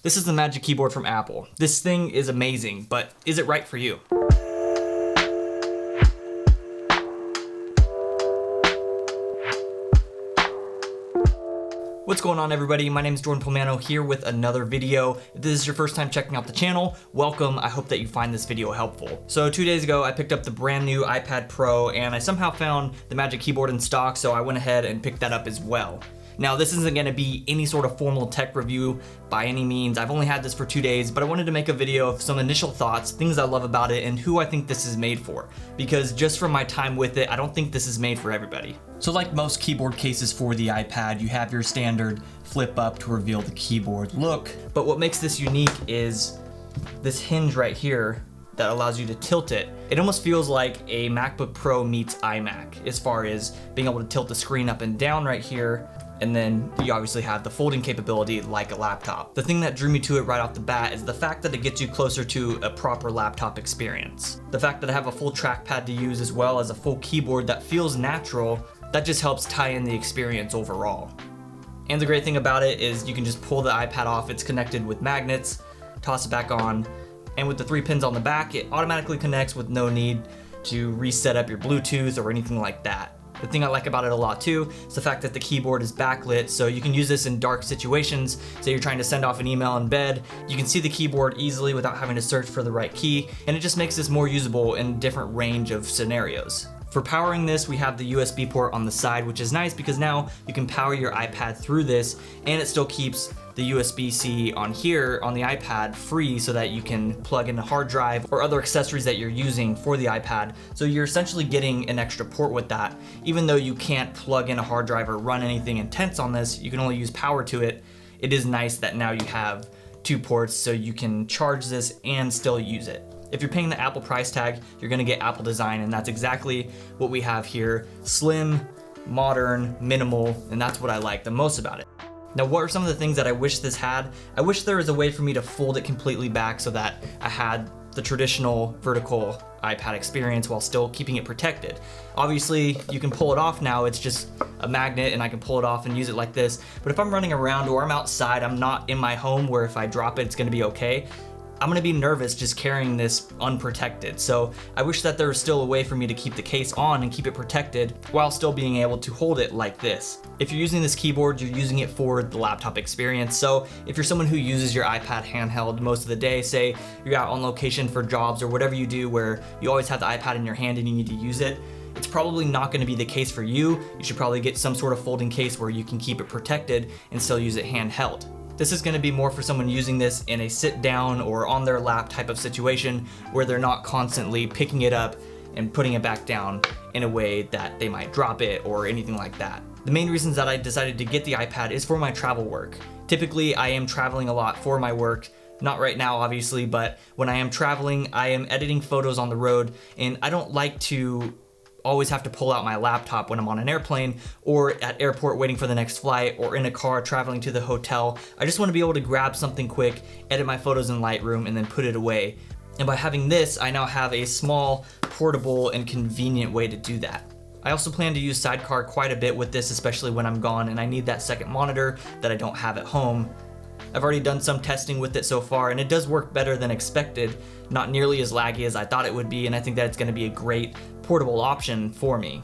This is the Magic Keyboard from Apple. This thing is amazing, but is it right for you? What's going on, everybody? My name is Jordan Palmano here with another video. If this is your first time checking out the channel, welcome. I hope that you find this video helpful. So 2 days ago, I picked up the brand new iPad Pro and I somehow found the Magic Keyboard in stock, so I went ahead and picked that up as well. Now, this isn't gonna be any sort of formal tech review by any means. I've only had this for 2 days, but I wanted to make a video of some initial thoughts, things I love about it, and who I think this is made for. Because just from my time with it, I don't think this is made for everybody. So like most keyboard cases for the iPad, you have your standard flip up to reveal the keyboard look. But what makes this unique is this hinge right here that allows you to tilt it. It almost feels like a MacBook Pro meets iMac as far as being able to tilt the screen up and down right here. And then you obviously have the folding capability like a laptop. The thing that drew me to it right off the bat is the fact that it gets you closer to a proper laptop experience. The fact that I have a full trackpad to use as well as a full keyboard that feels natural, that just helps tie in the experience overall. And the great thing about it is you can just pull the iPad off. It's connected with magnets, toss it back on, and with the 3 pins on the back, it automatically connects with no need to reset up your Bluetooth or anything like that. The thing I like about it a lot too is the fact that the keyboard is backlit, so you can use this in dark situations. Say you're trying to send off an email in bed, you can see the keyboard easily without having to search for the right key, and it just makes this more usable in a different range of scenarios. For powering this, we have the USB port on the side, which is nice because now you can power your iPad through this, and it still keeps the USB-C on here on the iPad free so that you can plug in a hard drive or other accessories that you're using for the iPad. So you're essentially getting an extra port with that. Even though you can't plug in a hard drive or run anything intense on this, you can only use power to it. It is nice that now you have 2 ports so you can charge this and still use it. If you're paying the Apple price tag, you're gonna get Apple design, and that's exactly what we have here. Slim, modern, minimal, and that's what I like the most about it. Now, what are some of the things that I wish this had? I wish there was a way for me to fold it completely back so that I had the traditional vertical iPad experience while still keeping it protected. Obviously, you can pull it off now. It's just a magnet and I can pull it off and use it like this. But if I'm running around or I'm outside, I'm not in my home where if I drop it, it's gonna be okay. I'm gonna be nervous just carrying this unprotected. So I wish that there was still a way for me to keep the case on and keep it protected while still being able to hold it like this. If you're using this keyboard, you're using it for the laptop experience. So if you're someone who uses your iPad handheld most of the day, say you're out on location for jobs or whatever you do where you always have the iPad in your hand and you need to use it, it's probably not gonna be the case for you. You should probably get some sort of folding case where you can keep it protected and still use it handheld. This is gonna be more for someone using this in a sit down or on their lap type of situation where they're not constantly picking it up and putting it back down in a way that they might drop it or anything like that. The main reasons that I decided to get the iPad is for my travel work. Typically, I am traveling a lot for my work. Not right now, obviously, but when I am traveling, I am editing photos on the road, and I don't like to always have to pull out my laptop when I'm on an airplane or at airport waiting for the next flight or in a car traveling to the hotel. I just want to be able to grab something quick, edit my photos in Lightroom, and then put it away. And by having this, I now have a small, portable, and convenient way to do that. I also plan to use Sidecar quite a bit with this, especially when I'm gone and I need that second monitor that I don't have at home. I've already done some testing with it so far, and it does work better than expected, not nearly as laggy as I thought it would be, and I think that it's gonna be a great portable option for me.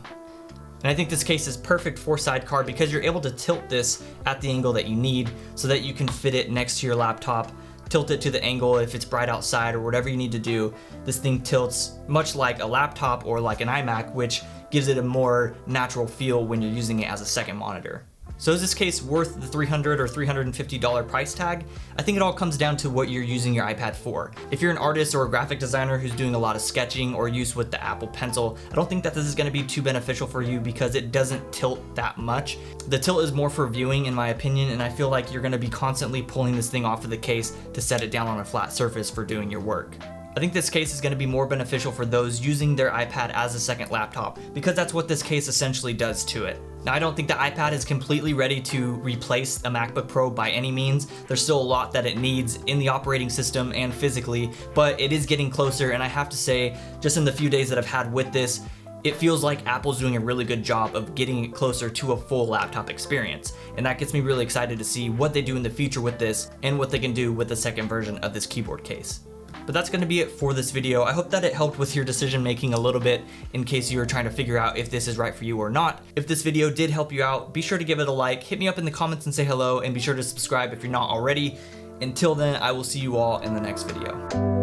And I think this case is perfect for Sidecar because you're able to tilt this at the angle that you need so that you can fit it next to your laptop, tilt it to the angle if it's bright outside or whatever you need to do. This thing tilts much like a laptop or like an iMac, which gives it a more natural feel when you're using it as a second monitor. So is this case worth the $300 or $350 price tag? I think it all comes down to what you're using your iPad for. If you're an artist or a graphic designer who's doing a lot of sketching or use with the Apple Pencil, I don't think that this is gonna be too beneficial for you because it doesn't tilt that much. The tilt is more for viewing in my opinion, and I feel like you're gonna be constantly pulling this thing off of the case to set it down on a flat surface for doing your work. I think this case is going to be more beneficial for those using their iPad as a second laptop because that's what this case essentially does to it. Now, I don't think the iPad is completely ready to replace a MacBook Pro by any means. There's still a lot that it needs in the operating system and physically, but it is getting closer, and I have to say, just in the few days that I've had with this, It feels like Apple's doing a really good job of getting it closer to a full laptop experience, and that gets me really excited to see what they do in the future with this and what they can do with the second version of this keyboard case. But that's going to be it for this video. I hope that it helped with your decision making a little bit in case you were trying to figure out if this is right for you or not. If this video did help you out, be sure to give it a like, hit me up in the comments and say hello, and be sure to subscribe if you're not already. Until then, I will see you all in the next video.